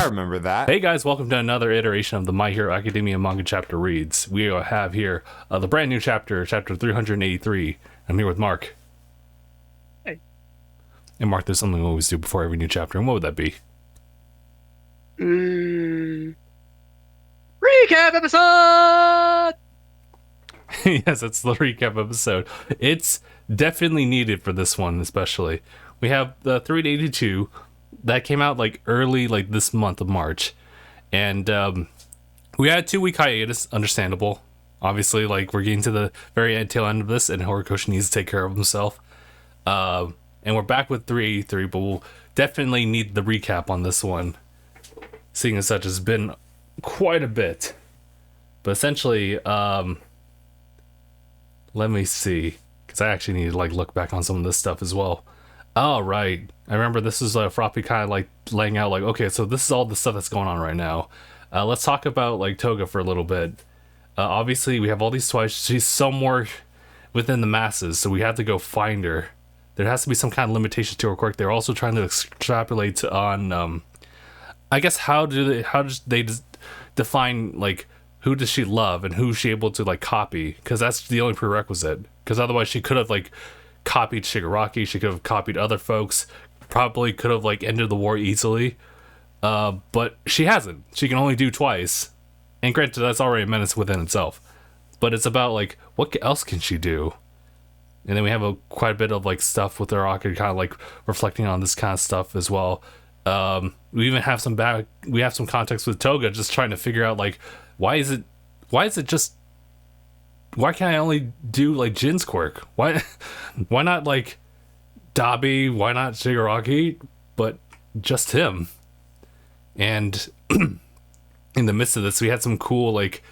I remember that. Hey guys, welcome to another iteration of the My Hero Academia Manga Chapter Reads. We have here the brand new chapter 383. I'm here with Mark. Hey. And Mark, there's something we always do before every new chapter, and what would that be? Recap episode! Yes, it's the recap episode. It's definitely needed for this one, especially. We have the 382 that came out like early, like this month of March, and we had a 2-week hiatus. Understandable, obviously. Like we're getting to the very tail end of this, and Horikoshi needs to take care of himself. And we're back with 383, but we'll definitely need the recap on this one, seeing as such has been quite a bit. But essentially, let me see, because I actually need to like look back on some of this stuff as well. Oh, right. I remember this is Froppy kind of like laying out like, okay, so this is all the stuff that's going on right now. Let's talk about like Toga for a little bit. Obviously, we have all these twice. She's somewhere within the masses, so we have to go find her. There has to be some kind of limitation to her quirk. They're also trying to extrapolate on, I guess, how do they define like who does she love and who's she able to like copy? Because that's the only prerequisite. Because otherwise, she could have like copied Shigaraki, she could have copied other folks, probably could have like ended the war easily, but she hasn't. She can only do twice, and granted that's already a menace within itself, but it's about like what else can she do. And then we have quite a bit of like stuff with Araki kind of like reflecting on this kind of stuff as well. We even have some context with Toga just trying to figure out like why can't I only do like Jin's quirk? Why not like Dabi? Why not Shigaraki? But just him. And in the midst of this, we had some cool like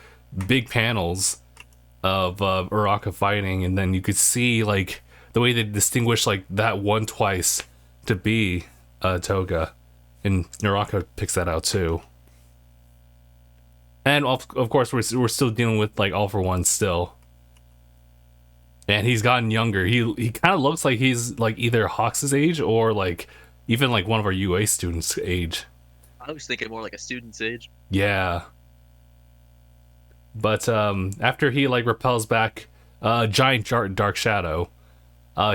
big panels of Uraka fighting, and then you could see like the way they distinguish like that one twice to be Toga, and Uraka picks that out too. And of course, we're still dealing with like All for One still. And he's gotten younger. He kind of looks like he's like either Hawks' age or like even like one of our UA students' age. I was thinking more like a student's age. Yeah. But after he like repels back a giant dark shadow,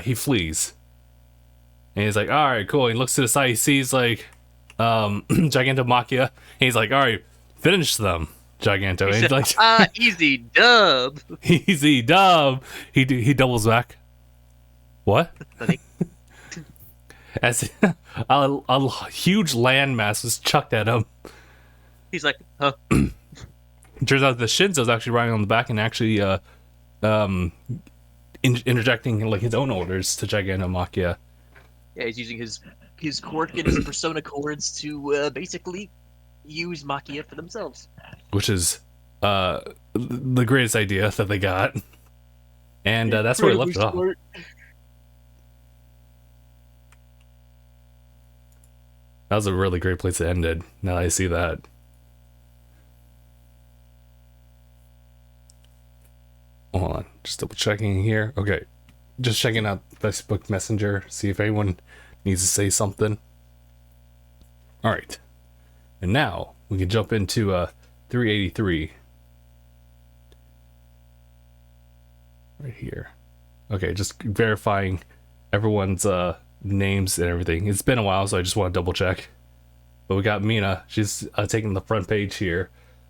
he flees. And he's like, all right, cool. He looks to the side. He sees like Gigantomachia. And he's like, all right, finish them. Giganto. He and said, like, easy dub. easy dub. He doubles back. What? As a huge landmass was chucked at him. He's like, huh? Turns out the Shinzo's actually riding on the back and actually interjecting like his own orders to Gigantomachia. Yeah, he's using his quirk and his persona chords to basically use Machia for themselves. Which is the greatest idea that they got. And that's where he left it off. That was a really great place to end it, now that I see that. Hold on, just double checking here. Okay, just checking out Facebook Messenger, see if anyone needs to say something. Alright, and now we can jump into 383. Right here. Okay, just verifying everyone's names and everything. It's been a while, so I just want to double check. But we got Mina. She's taking the front page here.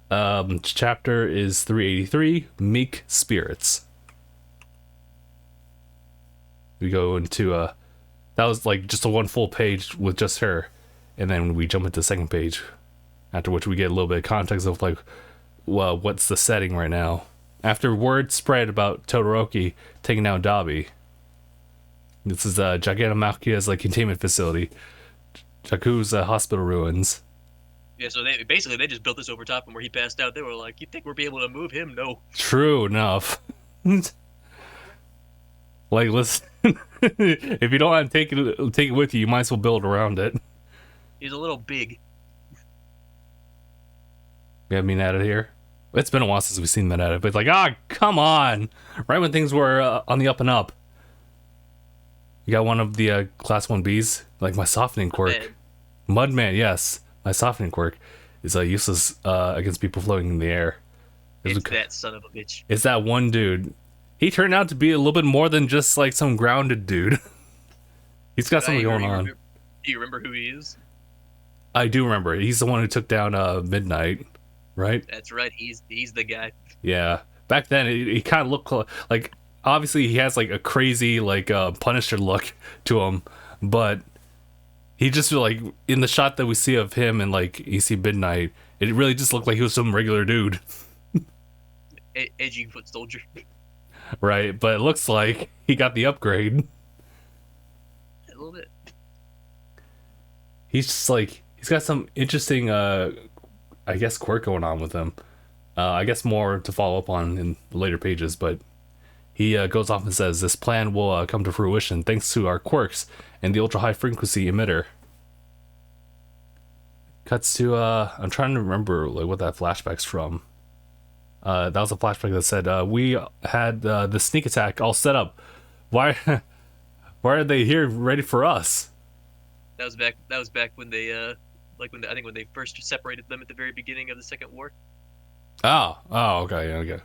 Chapter is 383, Meek Spirits. We go into that was like just a one full page with just her, and then we jump into the second page, after which we get a little bit of context of like, well, what's the setting right now. After word spread about Todoroki taking down Dabi, this is Gigantomachia's like containment facility, Jaku's hospital ruins. Yeah, so they just built this over top, and where he passed out, they were like, "You think we'll be able to move him? No." True enough. Like, listen, if you don't want to take it with you, you might as well build around it. He's a little big. We have Mina out of here. It's been a while since we've seen that at it, but it's like, come on! Right when things were on the up and up. You got one of the Class 1Bs, like my softening quirk. Mudman, yes. my softening quirk is useless against people floating in the air. It's that son of a bitch. It's that one dude. He turned out to be a little bit more than just like some grounded dude. He's got something going on. Do you remember who he is? I do remember. He's the one who took down Midnight, right? That's right. He's the guy. Yeah. Back then, he kind of looked like, obviously he has like a crazy like Punisher look to him, but he just like in the shot that we see of him and like you see Midnight, it really just looked like he was some regular dude. Edgy foot soldier. Right, but it looks like he got the upgrade. A little bit. He's just like, he's got some interesting I guess quirk going on with him. I guess more to follow up on in later pages, but he goes off and says this plan will come to fruition thanks to our quirks and the ultra high frequency emitter. Cuts to I'm trying to remember like what that flashback's from. That was a flashback that said we had the sneak attack all set up. Why are they here ready for us? That was back when they when they first separated them at the very beginning of the Second War. Oh, okay.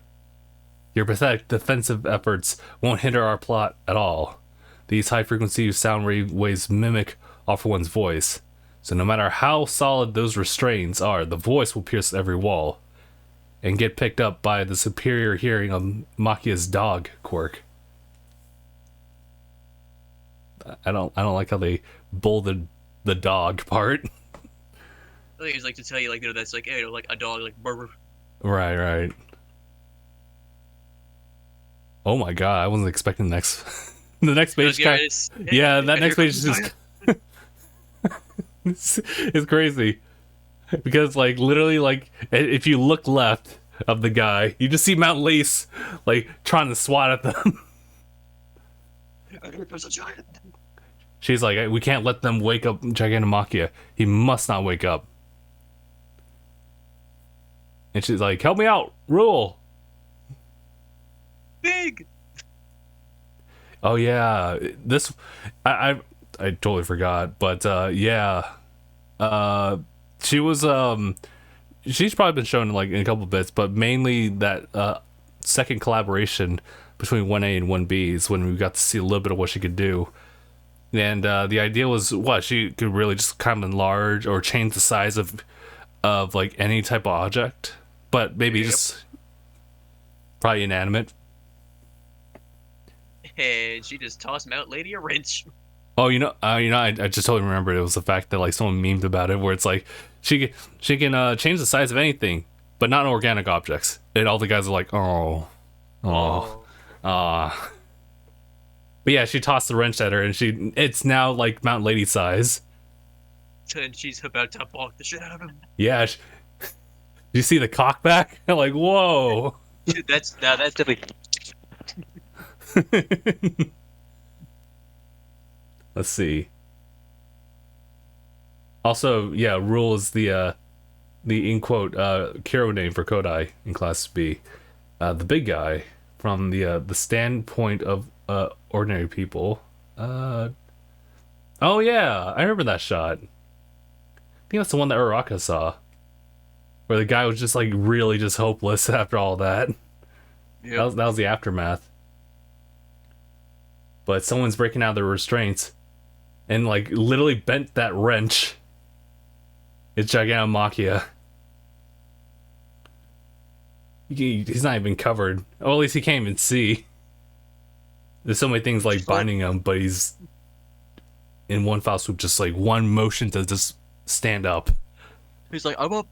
Your pathetic defensive efforts won't hinder our plot at all. These high-frequency sound waves mimic off one's voice, so no matter how solid those restraints are, the voice will pierce every wall and get picked up by the superior hearing of Makia's dog quirk. I don't like how they bolded the dog part. I think it's like to tell you like that's like like a dog like brr. Right. Oh my god, I wasn't expecting the next page. Yeah, that next page is just it's crazy because like literally like if you look left of the guy, you just see Mount Lace like trying to swat at them. She's like, we can't let them wake up Gigantamakia. He must not wake up. And she's like, help me out, Rule. Big. Oh yeah, this I totally forgot, but yeah, she was she's probably been shown like in a couple bits, but mainly that second collaboration between 1A and 1B is when we got to see a little bit of what she could do. And the idea was what she could really just kind of enlarge or change the size of like any type of object, but maybe just probably inanimate. And she just tossed Mount Lady a wrench. Oh, I just totally remembered. It was the fact that like someone memed about it, where it's like she can change the size of anything, but not organic objects. And all the guys are like, oh. But yeah, she tossed the wrench at her, and it's now like Mount Lady size. And she's about to bonk the shit out of him. Yeah. You see the cock back? Like, whoa. That's definitely. Let's see. Also, yeah, Rule is the in quote hero name for Kodai in Class B. The big guy from the standpoint of ordinary people. Oh yeah, I remember that shot. I think that's the one that Uraraka saw, where the guy was just like really just hopeless after all that. Yep. That was the aftermath. But someone's breaking out of their restraints and like literally bent that wrench. It's Gigantamakia. He's not even covered. Oh, at least he can't even see. There's so many things like binding him, but he's in one foul swoop, just like one motion to just stand up. He's like, I'm up.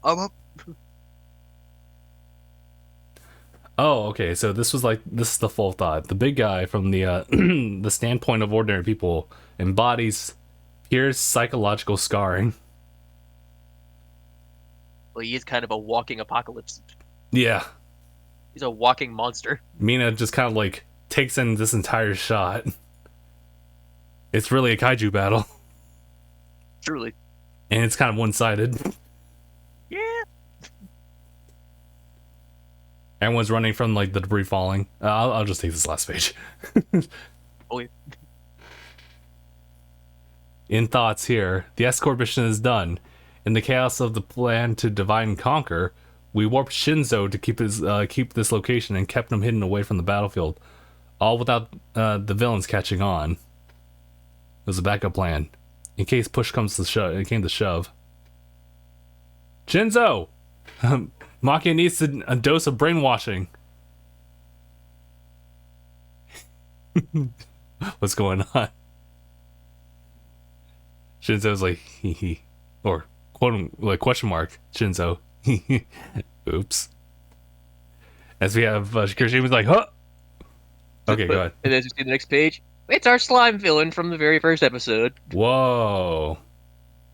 Oh, okay. So this is the full thought. The big guy from the the standpoint of ordinary people embodies Pierre's psychological scarring. Well, he is kind of a walking apocalypse. Yeah. He's a walking monster. Mina just kind of like takes in this entire shot. It's really a kaiju battle. Truly. And it's kind of one-sided. Yeah. Everyone's running from like the debris falling. I'll just take this last page. Oh, yeah. In thoughts here, the escort mission is done. In the chaos of the plan to divide and conquer, we warped Shinzo to keep this location and kept him hidden away from the battlefield, all without the villains catching on. It was a backup plan, in case push comes to shove. It came to shove. Shinzo, Makia needs a dose of brainwashing. What's going on? Shinzo's like, hee hee, or quote like question mark Shinzo. Oops. As we have Kirishima's like, huh. Okay, go ahead. And as you see the next page, it's our slime villain from the very first episode. Whoa.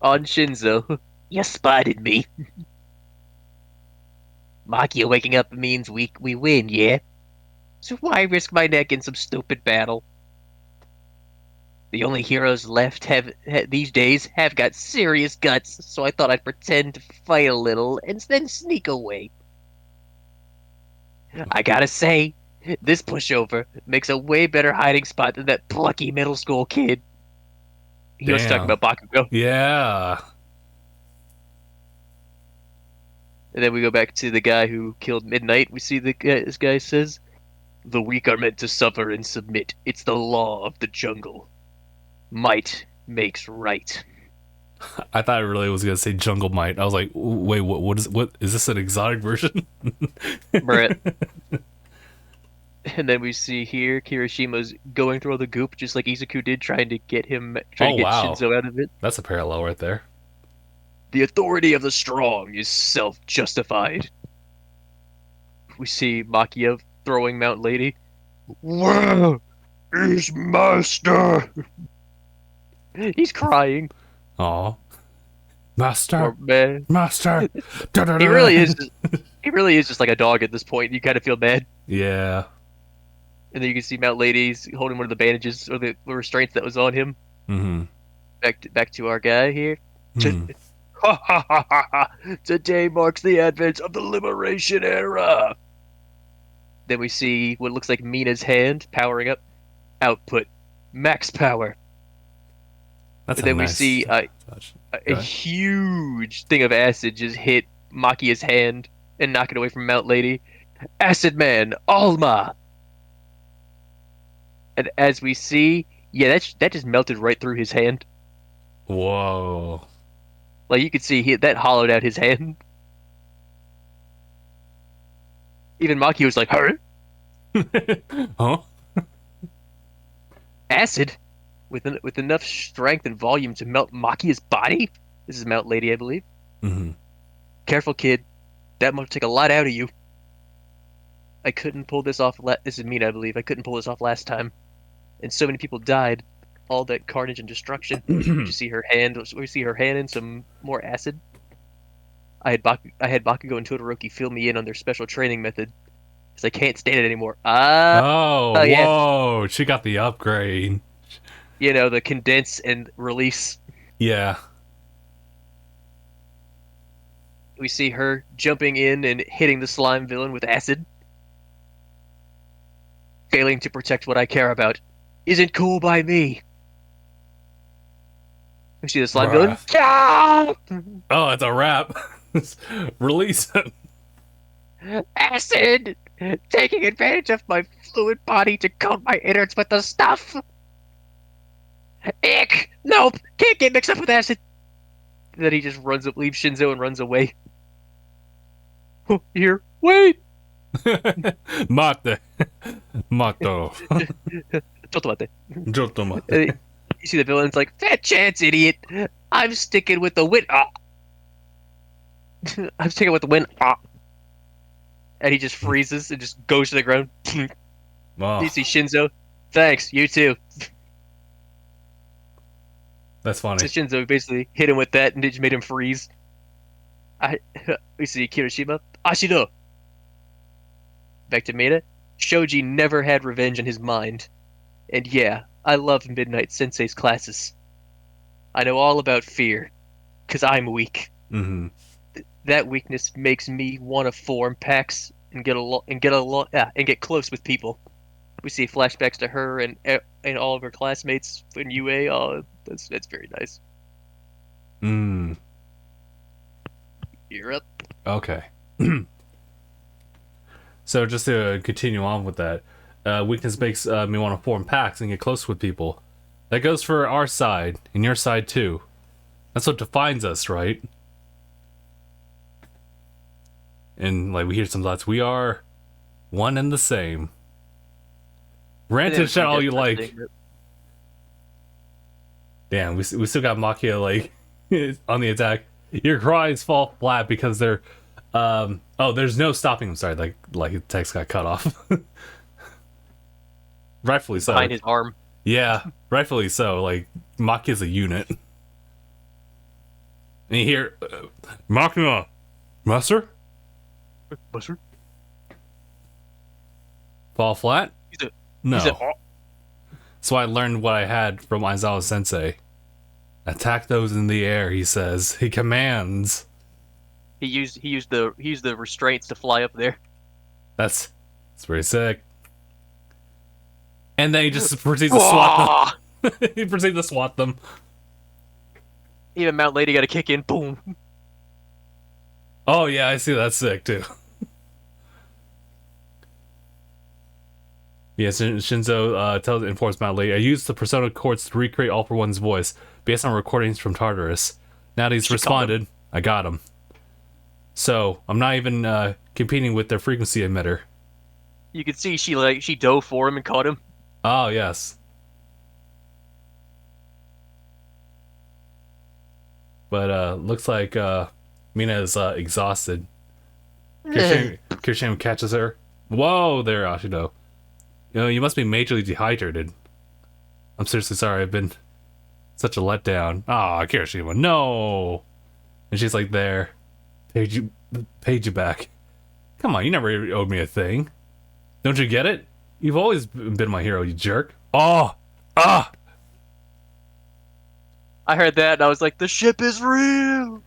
On Shinzo. You spotted me. Makia waking up means we win, yeah? So why risk my neck in some stupid battle? The only heroes left these days have got serious guts, so I thought I'd pretend to fight a little and then sneak away. I gotta say, this pushover makes a way better hiding spot than that plucky middle school kid. He was talking about Bakugo. Yeah. And then we go back to the guy who killed Midnight. We see this guy says, "The weak are meant to suffer and submit. It's the law of the jungle. Might makes right." I thought it really was gonna say Jungle Might. I was like, wait, what is this an exotic version? Brett. And then we see here Kirishima's going through all the goop just like Izuku did, trying to get Shinzo out of it. That's a parallel right there. The authority of the strong is self-justified. We see Makia throwing Mount Lady. Where is Master? He's crying. Aw. Master. Poor man. Master. He really is. He really is just like a dog at this point. You kind of feel bad. Yeah. And then you can see Mount Lady's holding one of the bandages or the restraints that was on him. Mm-hmm. Back to our guy here. Ha ha ha ha ha! Today marks the advent of the liberation era. Then we see what looks like Mina's hand powering up. Output, max power. That's and then we see a huge thing of acid just hit Makia's hand and knock it away from Mount Lady. Acid Man, Alma. And as we see, yeah, that just melted right through his hand. Whoa. Like you could see that hollowed out his hand. Even Maki was like, "Huh? Huh? Acid? With enough strength and volume to melt Makia's body?" This is Mount Lady, I believe. Mm-hmm. Careful, kid. That might take a lot out of you. I couldn't pull this off. This is Mina, I believe. I couldn't pull this off last time. And so many people died. All that carnage and destruction. You see her hand. We see her hand and some more acid. I had Bakugo and Todoroki fill me in on their special training method, because I can't stand it anymore. Whoa! Yeah. She got the upgrade. You know, the condense and release. Yeah. We see her jumping in and hitting the slime villain with acid. Failing to protect what I care about isn't cool by me. We see the slime villain. Oh, it's a wrap. Release him. Acid! Taking advantage of my fluid body to coat my innards with the stuff. Ick! Nope! Can't get mixed up with acid! And then he just leaves Shinzo and runs away. Oh, here, wait! Mate. Mato. Jotomate. You see the villain's like, "Fat chance, idiot! I'm sticking with the wind." I'm sticking with the wind. And he just freezes and just goes to the ground. Oh. You see Shinzo. Thanks, you too. That's funny. So Shinzo basically hit him with that and it just made him freeze. We see Kirishima. Ashido. Back to Mina. Shoji never had revenge in his mind. And yeah, I love Midnight Sensei's classes. I know all about fear, because I'm weak. Mm-hmm. That weakness makes me want to form packs and get close with people. We see flashbacks to her and all of her classmates in UA. Oh, that's very nice. Mm. You're up. Okay. So just to continue on with that, weakness makes me want to form packs and get close with people. That goes for our side and your side too. That's what defines us, right? And like we hear some thoughts, we are one and the same. Rant and shout all you like. Damn, we still got Makia like on the attack. Your cries fall flat because they're oh, there's no stopping him. Sorry, like his text got cut off. Rightfully so. Behind his arm. Yeah, rightfully so. Like Makia's a unit. And you hear Makia, Master? Buster? Fall flat? No. He's a, So I learned what I had from Aizawa Sensei. Attack those in the air, he says. He commands. he used the restraints to fly up there. That's pretty sick. And then he just proceeds to swat them. He proceeds to swat them. Even Mount Lady got a kick in. Boom. Oh yeah, I see. That's sick too. Yes, Shinzo informs Mount Lady, I used the persona chords to recreate All For One's voice based on recordings from Tartarus. Now that he's responded, I got him. So I'm not even competing with their frequency emitter. You could see she dove for him and caught him. Oh yes. But looks like Mina is exhausted. Kirishima catches her. Whoa there, Ashido. You know, you must be majorly dehydrated. I'm seriously sorry, I've been such a letdown. Ah, Kirishima, no! And she's like, there. Paid you back. Come on, you never owed me a thing. Don't you get it? You've always been my hero, you jerk. Oh! Ah! I heard that and I was like, the ship is real!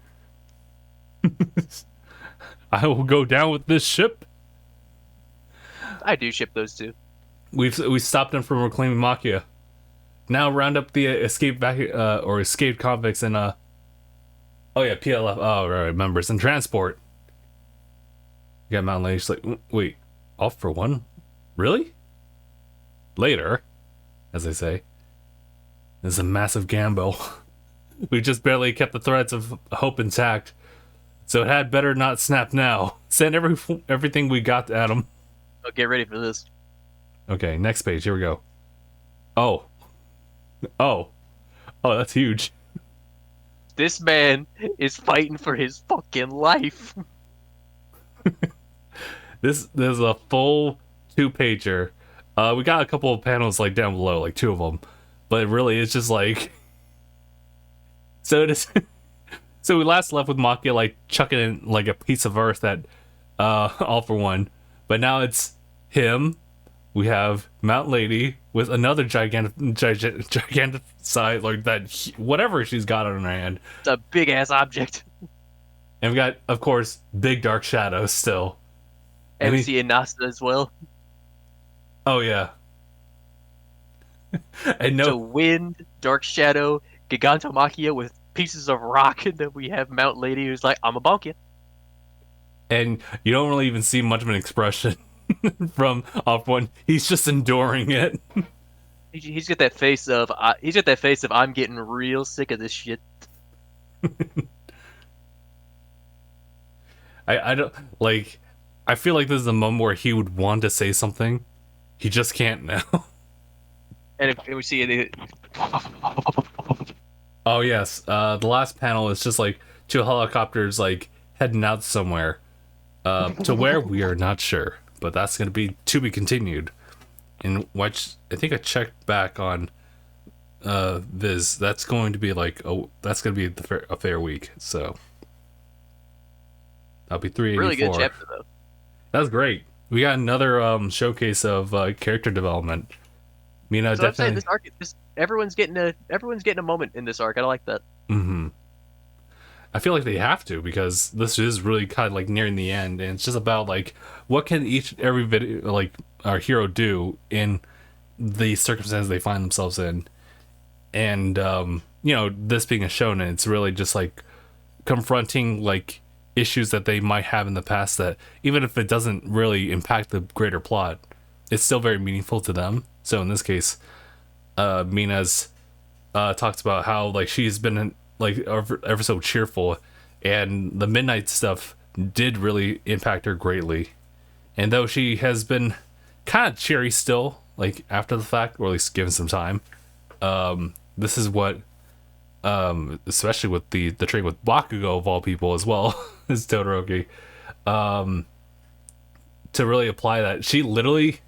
I will go down with this ship. I do ship those two. We stopped him from reclaiming Makia. Now round up the escaped convicts and oh yeah, PLF. Oh right, members and transport. You got Mountain Lady. She's like, wait, All For One? Really? Later, as they say. This is a massive gamble. We just barely kept the threads of hope intact, so it had better not snap now. Send everything we got at him. Oh, get ready for this. Okay, next page. Here we go. Oh, that's huge. This man is fighting for his fucking life. This is a full 2-pager. We got a couple of panels like down below, like 2 of them, but it really is just like. So it is. So we last left with Makia like chucking in like a piece of earth at All For One, but now it's him. We have Mount Lady with another gigantic size, like that, whatever she's got on her hand. It's a big ass object. And we got, of course, big dark shadows still. MC and Nasta as well. Oh yeah. And no. So Wind, Dark Shadow, Gigantomachia with pieces of rock, and then we have Mount Lady who's like, I'm a bonk you. And you don't really even see much of an expression from All For One. He's just enduring it. He's got that face of I'm getting real sick of this shit. I don't like. I feel like this is a moment where he would want to say something, he just can't now. And if we see it, Oh yes, the last panel is just like 2 helicopters like heading out somewhere, to where we are not sure, but that's gonna be to be continued. In which I think I checked back on Viz. That's going to be like that's gonna be a fair week. So that'll be 384. really good chapter though. That was great. We got another showcase of character development. Mina So definitely. I'm saying this arc, everyone's getting a moment in this arc. I like that. Mm-hmm. I feel like they have to, because this is really kind of like nearing the end, and it's just about like what can every video like our hero do in the circumstances they find themselves in, and you know, this being a shonen, it's really just like confronting like issues that they might have in the past that even if it doesn't really impact the greater plot, it's still very meaningful to them. So in this case, Mina's talks about how like she's been like ever so cheerful, and the midnight stuff did really impact her greatly. And though she has been kind of cheery still, like after the fact, or at least given some time, this is what, especially with the trade with Bakugo of all people as well as Todoroki, to really apply that. She literally,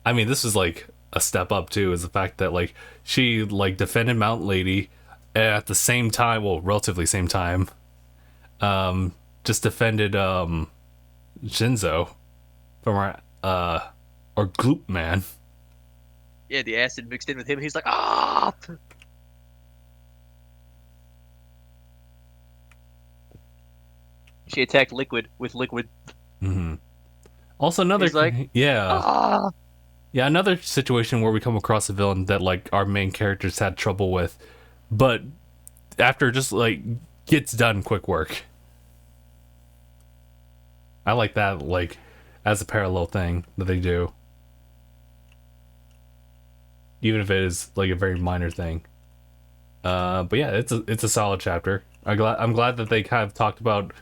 I mean, this is like a step up too, is the fact that like she like defended Mount Lady, and at the same time, well, relatively same time, just defended Shinzo from our Gloop Man. Yeah, the acid mixed in with him. He's like, ah. She attacked Liquid with Liquid. Mm-hmm. Also, another He's like, yeah, ah. yeah, another situation where we come across a villain that like our main characters had trouble with, but after just like gets done quick work. I like that, like as a parallel thing that they do, even if it is like a very minor thing. But yeah, it's a solid chapter. I'm glad that they kind of talked about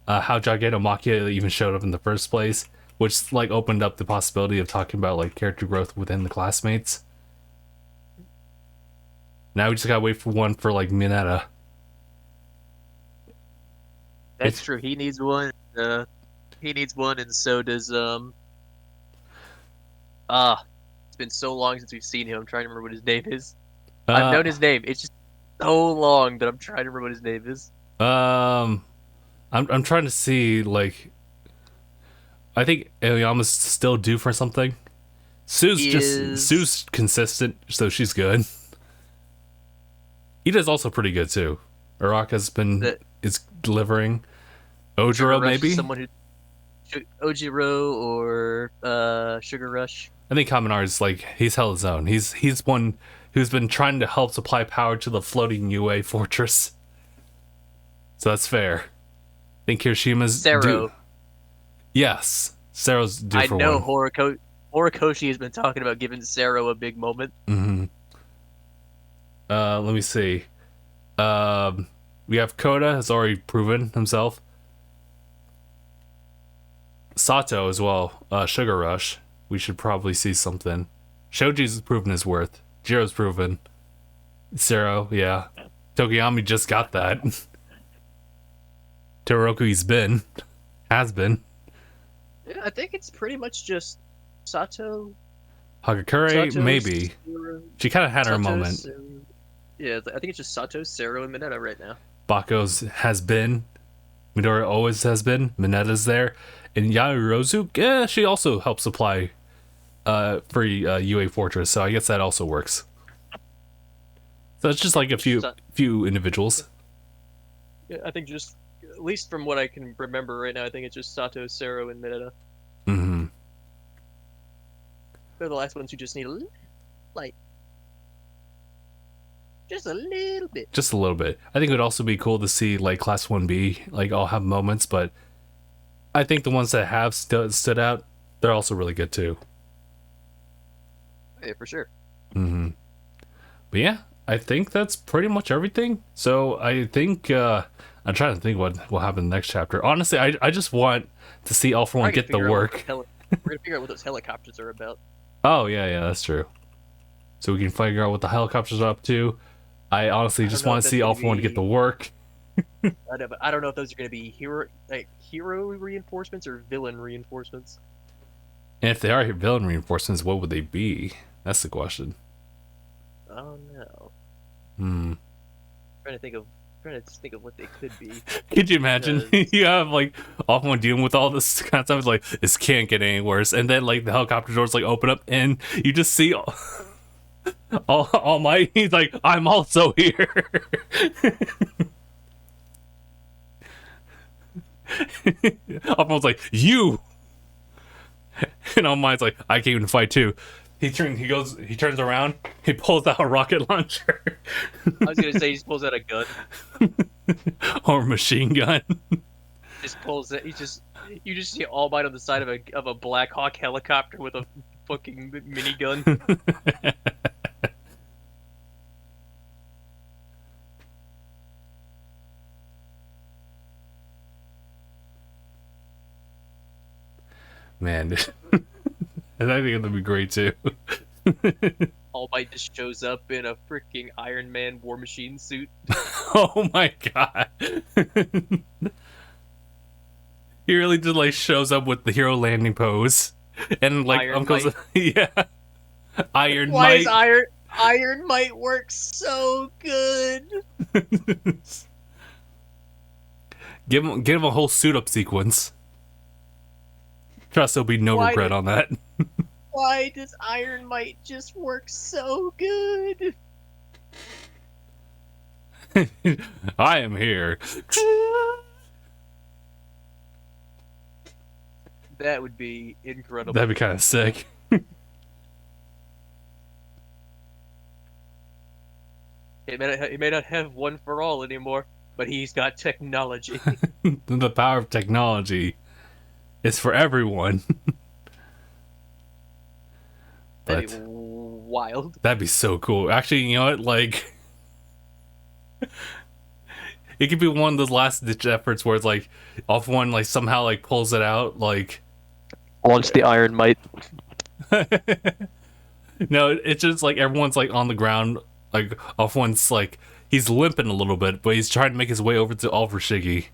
how Gigantomachia even showed up in the first place, which like opened up the possibility of talking about like character growth within the classmates. Now we just gotta wait for one for like Mineta. That's true. He needs one. He needs one, and so does It's been so long since we've seen him. I'm trying to remember what his name is. I've known his name. It's just so long that I'm trying to remember what his name is. I'm trying to see, like, I think Aoyama's still due for something. Sue's consistent, so she's good. Ida's also pretty good too. Araka's is delivering. Ojiro maybe? Ojiro or Sugar Rush. I think Kaminari's like he's held his own. He's one who's been trying to help supply power to the floating UA fortress. So that's fair. I think Hiroshima's due. Yes, Sero's due for one. I know Horikoshi has been talking about giving Sero a big moment. Mm-hmm. Let me see. We have Koda has already proven himself. Sato as well. Sugar Rush. We should probably see something. Shoji's proven his worth. Jiro's proven. Sero, yeah. Tokiyami just got that. Todoroki's has been. Yeah, I think it's pretty much just Sato. Hagakure, maybe. She kind of had her moment. Yeah, I think it's just Sato, Sero, and Mineta right now. Bako's has been. Midori always has been. Mineta's there. And Yaoyorozu, yeah, she also helps supply free UA Fortress, so I guess that also works. So it's just like a few individuals. Yeah, I think just, at least from what I can remember right now, I think it's just Sato, Sero, and Mineta. Mm-hmm. They're the last ones who just need a little, like, just a little bit. Just a little bit. I think it would also be cool to see, like, Class 1B, like, all have moments, but I think the ones that have stood out, they're also really good, too. Yeah, for sure. Mm-hmm. But yeah, I think that's pretty much everything. So I think, I'm trying to think what will happen in the next chapter. Honestly, I just want to see All For One get the work. We're going to figure out what those helicopters are about. Oh, yeah, that's true. So we can figure out what the helicopters are up to. I honestly just want to see All For One get the work. I don't know if those are going to be hero reinforcements or villain reinforcements. And if they are villain reinforcements, what would they be? That's the question. Oh no. Hmm. Trying to think of what they could be. Could you imagine? You have like All For One dealing with all this kind of stuff. It's like, this can't get any worse. And then like the helicopter doors like open up and you just see all Might. He's like, I'm also here. All For One's like, you. And All Might's like, I came to fight too. He turns around, he pulls out a rocket launcher. I was gonna say he just pulls out a gun. Or a machine gun. just pulls it. You just see All Might on the side of a Black Hawk helicopter with a fucking minigun. Man, and I think it'll be great too. All Might just shows up in a freaking Iron Man War Machine suit. Oh my god. He really just like shows up with the hero landing pose. And like Iron Uncle's Might. yeah. Iron Why is Might. Iron Might work so good? Give him a whole suit up sequence. Trust there'll be no Why regret did- on that. Why does Iron Might just work so good? I am here. That would be incredible. That'd be kind of sick. He may not have one for all anymore, but he's got technology. The power of technology is for everyone. That'd But be wild. that'd be so cool. Actually, you know what? Like, it could be one of those last ditch efforts where it's like, off one like somehow like pulls it out. Like, Launch the Iron Might. no, it's just like everyone's like on the ground. Like, off one's like he's limping a little bit, but he's trying to make his way over to Oliver Shiggy,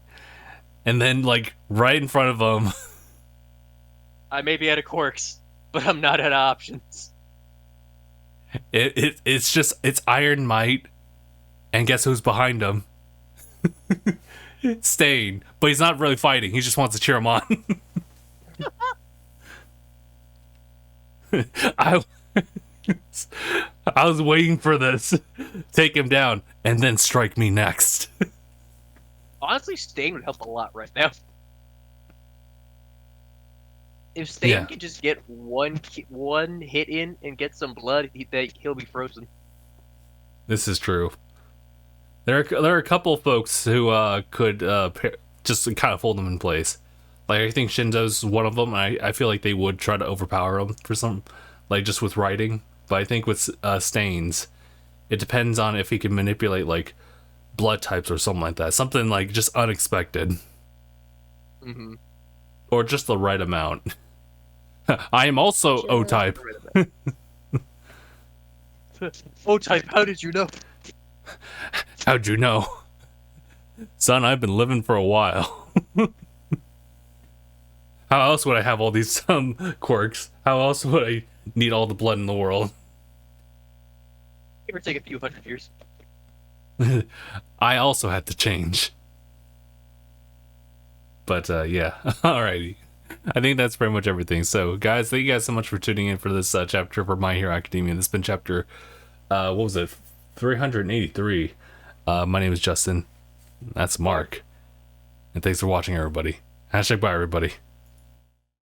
and then like right in front of him. I may be out of quirks, but I'm not out of options. It's Iron Might, and guess who's behind him? Stain, but he's not really fighting. He just wants to cheer him on. I I was waiting for this. Take him down, and then strike me next. Honestly, Stain would help a lot right now. If Stain Yeah. could just get one hit in and get some blood, he'll be frozen. This is true. There are a couple of folks who could just kind of hold them in place. Like, I think Shinzo's one of them. And I feel like they would try to overpower him for some, like, just with writing. But I think with Stains, it depends on if he can manipulate like blood types or something like that. Something like just unexpected, Mm-hmm. or just the right amount. I am also O type. O-type, how did you know? How'd you know? Son, I've been living for a while. How else would I have all these quirks? How else would I need all the blood in the world? Give or take a few hundred years. I also had to change. But yeah, alrighty. I think that's pretty much everything. So, guys, thank you guys so much for tuning in for this chapter for My Hero Academia. This has been chapter, what was it, 383. My name is Justin. That's Mark. And thanks for watching, everybody. #bye, everybody.